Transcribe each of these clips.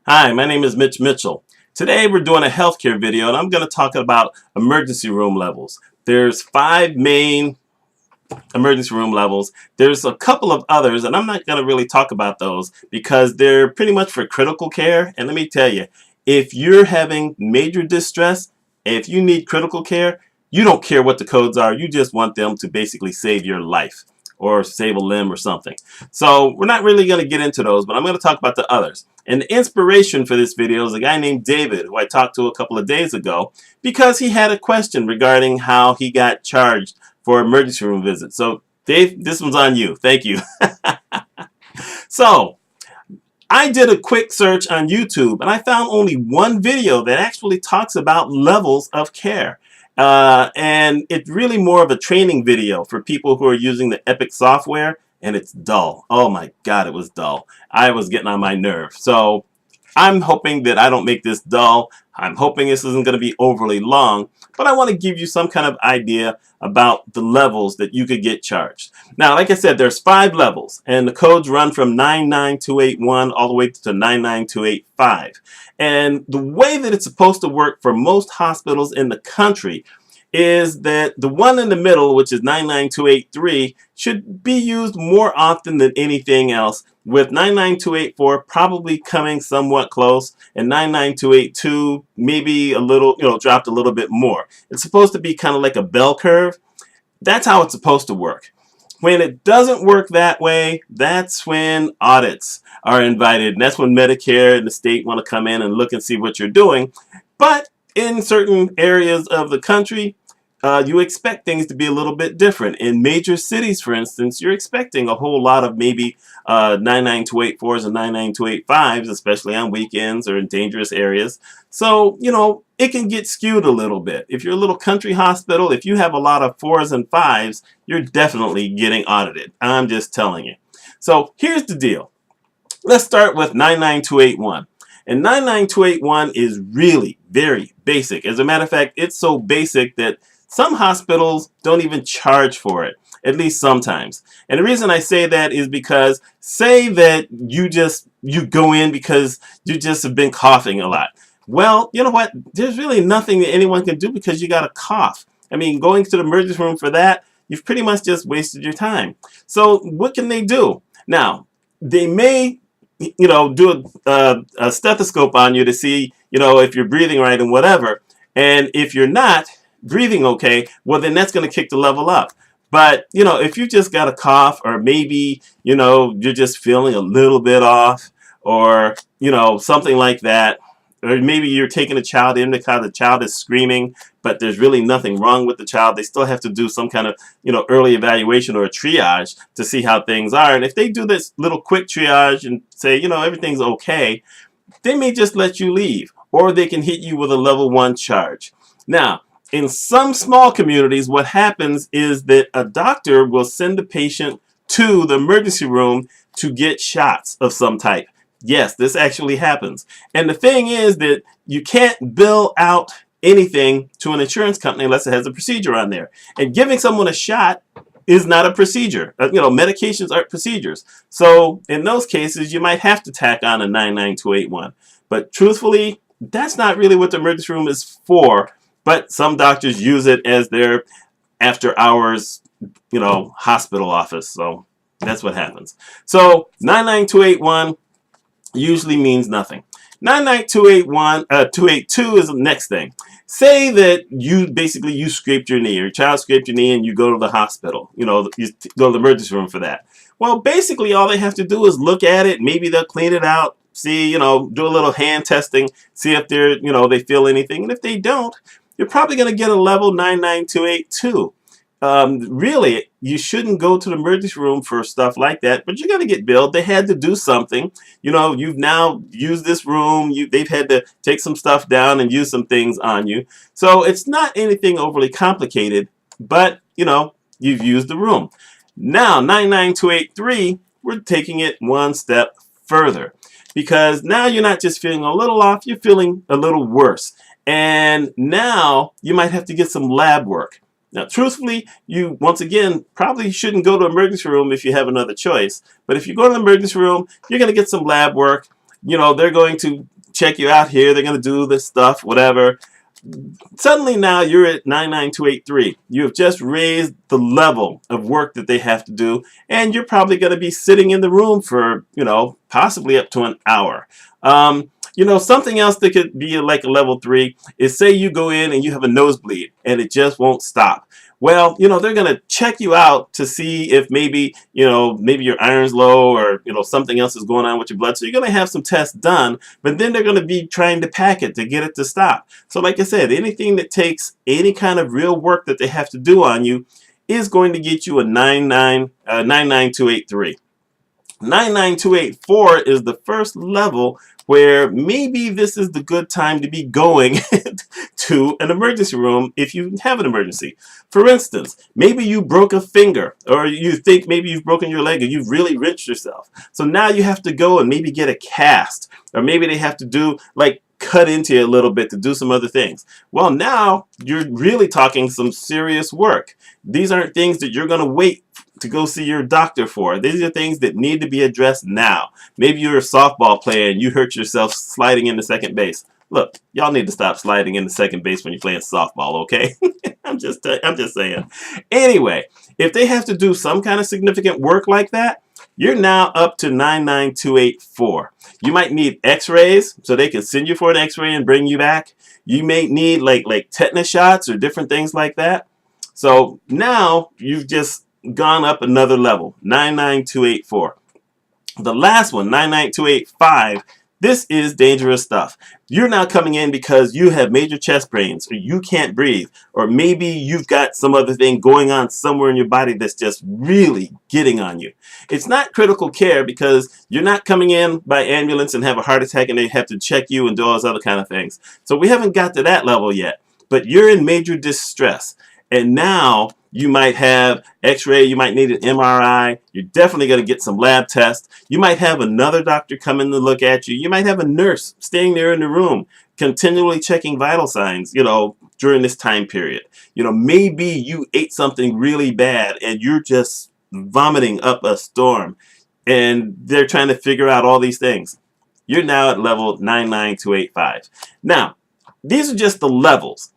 Hi, my name is Mitch Mitchell. Today we're doing a healthcare video and I'm going to talk about emergency room levels. There's 5 main emergency room levels. There's a couple of others and I'm not going to really talk about those because they're pretty much for critical care. And let me tell you, if you're having major distress, if you need critical care, you don't care what the codes are. You just want them to basically save your life or save a limb or something. So we're not really going to get into those, but I'm going to talk about the others. And the inspiration for this video is a guy named David, who I talked to a couple of days ago, because he had a question regarding how he got charged for emergency room visits. So Dave, this one's on you. Thank you. So I did a quick search on YouTube and I found only one video that actually talks about levels of care. And it's really more of a training video for people who are using the Epic software, and it's dull. Oh my God, it was dull. I was getting on my nerve. So I'm hoping that I don't make this dull. I'm hoping this isn't going to be overly long, but I want to give you some kind of idea about the levels that you could get charged. Now, like I said, there's 5 levels, and the codes run from 99281 all the way to 99285. And the way that it's supposed to work for most hospitals in the country is that the one in the middle, which is 99283, should be used more often than anything else, with 99284 probably coming somewhat close, and 99282 maybe a little, dropped a little bit more. It's supposed to be kind of like a bell curve. That's how it's supposed to work. When it doesn't work that way, that's when audits are invited, and that's when Medicare and the state want to come in and look and see what you're doing. But in certain areas of the country, you expect things to be a little bit different. In major cities, for instance, you're expecting a whole lot of maybe 99284s and 99285s, especially on weekends or in dangerous areas. So, it can get skewed a little bit. If you're a little country hospital, if you have a lot of 4s and 5s, you're definitely getting audited. I'm just telling you. So here's the deal. Let's start with 99281. And 99281 is really very basic. As a matter of fact, it's so basic that some hospitals don't even charge for it, at least sometimes. And the reason I say that is because say that you go in because you just have been coughing a lot. Well, you know what? There's really nothing that anyone can do because you got a cough. I mean, going to the emergency room for that, you've pretty much just wasted your time. So what can they do? Now, they may do a stethoscope on you to see, if you're breathing right and whatever. And if you're not breathing okay, well, then that's going to kick the level up. But, if you just got a cough, or maybe, you're just feeling a little bit off, or, something like that, or maybe you're taking a child in because the child is screaming, but there's really nothing wrong with the child. They still have to do some kind of, early evaluation or a triage to see how things are. And if they do this little quick triage and say, everything's okay, they may just let you leave, or they can hit you with a level 1 charge. Now, in some small communities, what happens is that a doctor will send the patient to the emergency room to get shots of some type. Yes, this actually happens. And the thing is that you can't bill out anything to an insurance company unless it has a procedure on there. And giving someone a shot is not a procedure. Medications aren't procedures. So in those cases, you might have to tack on a 99281. But truthfully, that's not really what the emergency room is for. But some doctors use it as their after hours, hospital office. So that's what happens. So 99281 usually means nothing. 282 is the next thing. Say that you scraped your knee, or your child scraped your knee, and you go to the hospital. You go to the emergency room for that. Well, basically all they have to do is look at it. Maybe they'll clean it out. See, do a little hand testing. See if they're, they feel anything. And if they don't, you're probably going to get a level 99282. Really, you shouldn't go to the emergency room for stuff like that, but you're going to get billed. They had to do something. You've now used this room. They've had to take some stuff down and use some things on you. So it's not anything overly complicated, but, you've used the room. Now, 99283, we're taking it one step further, because now you're not just feeling a little off, you're feeling a little worse. And now you might have to get some lab work. Now, truthfully, you, once again, probably shouldn't go to emergency room if you have another choice. But if you go to the emergency room, you're going to get some lab work. they're going to check you out here. They're going to do this stuff, whatever. Suddenly now you're at 99283. You have just raised the level of work that they have to do, and you're probably going to be sitting in the room for, possibly up to an hour. Something else that could be like a level 3 is, say you go in and you have a nosebleed and it just won't stop. Well, they're going to check you out to see if maybe your iron's low, or, something else is going on with your blood. So you're going to have some tests done, but then they're going to be trying to pack it to get it to stop. So like I said, anything that takes any kind of real work that they have to do on you is going to get you a 99283. 99284 is the first level where maybe this is the good time to be going to an emergency room if you have an emergency. For instance, maybe you broke a finger, or you think maybe you've broken your leg and you've really wrenched yourself. So now you have to go and maybe get a cast, or maybe they have to do like cut into you a little bit to do some other things. Well, now you're really talking some serious work. These aren't things that you're going to wait to go see your doctor for. These are things that need to be addressed now. Maybe you're a softball player and you hurt yourself sliding into second base. Look, y'all need to stop sliding into second base when you're playing softball, okay? I'm just saying. Anyway, if they have to do some kind of significant work like that, you're now up to 99284. You might need x-rays, so they can send you for an x-ray and bring you back. You may need like tetanus shots or different things like that. So now you've just gone up another level, 99284. The last one, 99285, this is dangerous stuff. You're now coming in because you have major chest pains, or you can't breathe, or maybe you've got some other thing going on somewhere in your body that's just really getting on you. It's not critical care because you're not coming in by ambulance and have a heart attack and they have to check you and do all those other kind of things. So we haven't got to that level yet, but you're in major distress. And now you might have x-ray, you might need an MRI, you're definitely going to get some lab tests. You might have another doctor come in to look at you. You might have a nurse staying there in the room, continually checking vital signs, during this time period. Maybe you ate something really bad and you're just vomiting up a storm, and they're trying to figure out all these things. You're now at level 99285. Now, these are just the levels.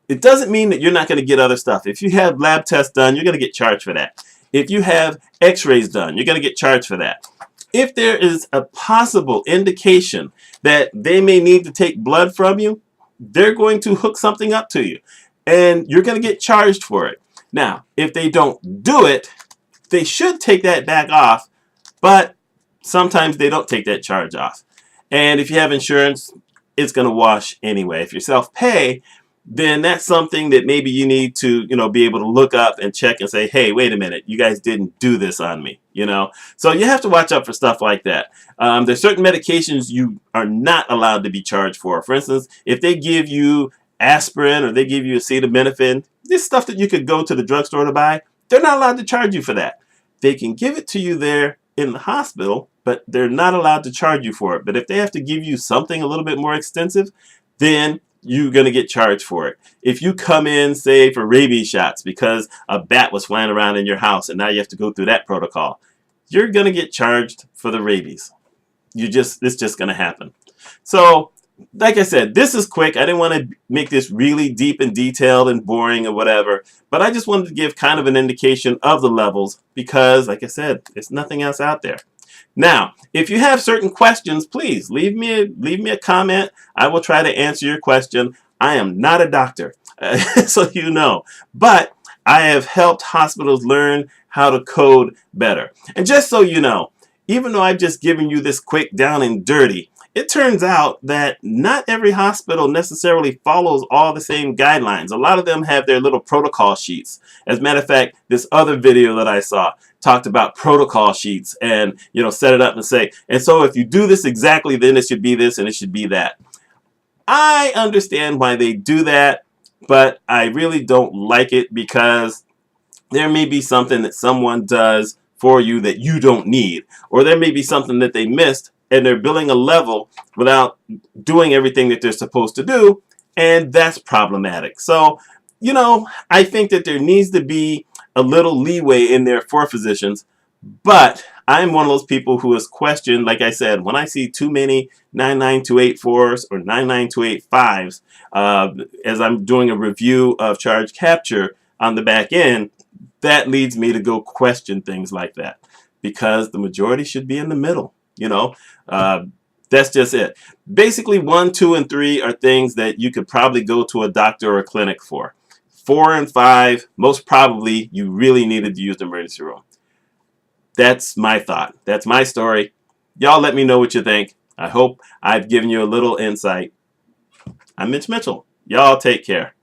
It doesn't mean that you're not going to get other stuff. If you have lab tests done, you're going to get charged for that. If you have x-rays done, you're going to get charged for that. If there is a possible indication that they may need to take blood from you, they're going to hook something up to you, and you're going to get charged for it. Now, if they don't do it, they should take that back off, but sometimes they don't take that charge off. And if you have insurance, it's going to wash anyway. If you self-pay, then that's something that maybe you need to, be able to look up and check and say, hey, wait a minute, you guys didn't do this on me, So you have to watch out for stuff like that. There's certain medications you are not allowed to be charged for. For instance, if they give you aspirin or they give you acetaminophen, this stuff that you could go to the drugstore to buy, they're not allowed to charge you for that. They can give it to you there in the hospital, but they're not allowed to charge you for it. But if they have to give you something a little bit more extensive, then you're going to get charged for it. If you come in, say, for rabies shots because a bat was flying around in your house and now you have to go through that protocol, you're going to get charged for the rabies. It's just going to happen. So, like I said, this is quick. I didn't want to make this really deep and detailed and boring or whatever, but I just wanted to give kind of an indication of the levels because, like I said, there's nothing else out there. Now, if you have certain questions, please leave me a comment. I will try to answer your question. I am not a doctor, so you know, but I have helped hospitals learn how to code better. And just so you know, even though I've just given you this quick down and dirty, it turns out that not every hospital necessarily follows all the same guidelines. A lot of them have their little protocol sheets. As a matter of fact, this other video that I saw talked about protocol sheets and, set it up and say, and so if you do this exactly, then it should be this and it should be that. I understand why they do that, but I really don't like it because there may be something that someone does for you that you don't need, or there may be something that they missed and they're billing a level without doing everything that they're supposed to do, and that's problematic. So, I think that there needs to be a little leeway in there for physicians, but I'm one of those people who has questioned, like I said, when I see too many 99284s or 99285s, as I'm doing a review of charge capture on the back end, that leads me to go question things like that, because the majority should be in the middle. Uh, that's just it. Basically, 1, 2, and 3 are things that you could probably go to a doctor or a clinic for. 4 and 5, most probably, you really needed to use the emergency room. That's my thought. That's my story. Y'all let me know what you think. I hope I've given you a little insight. I'm Mitch Mitchell. Y'all take care.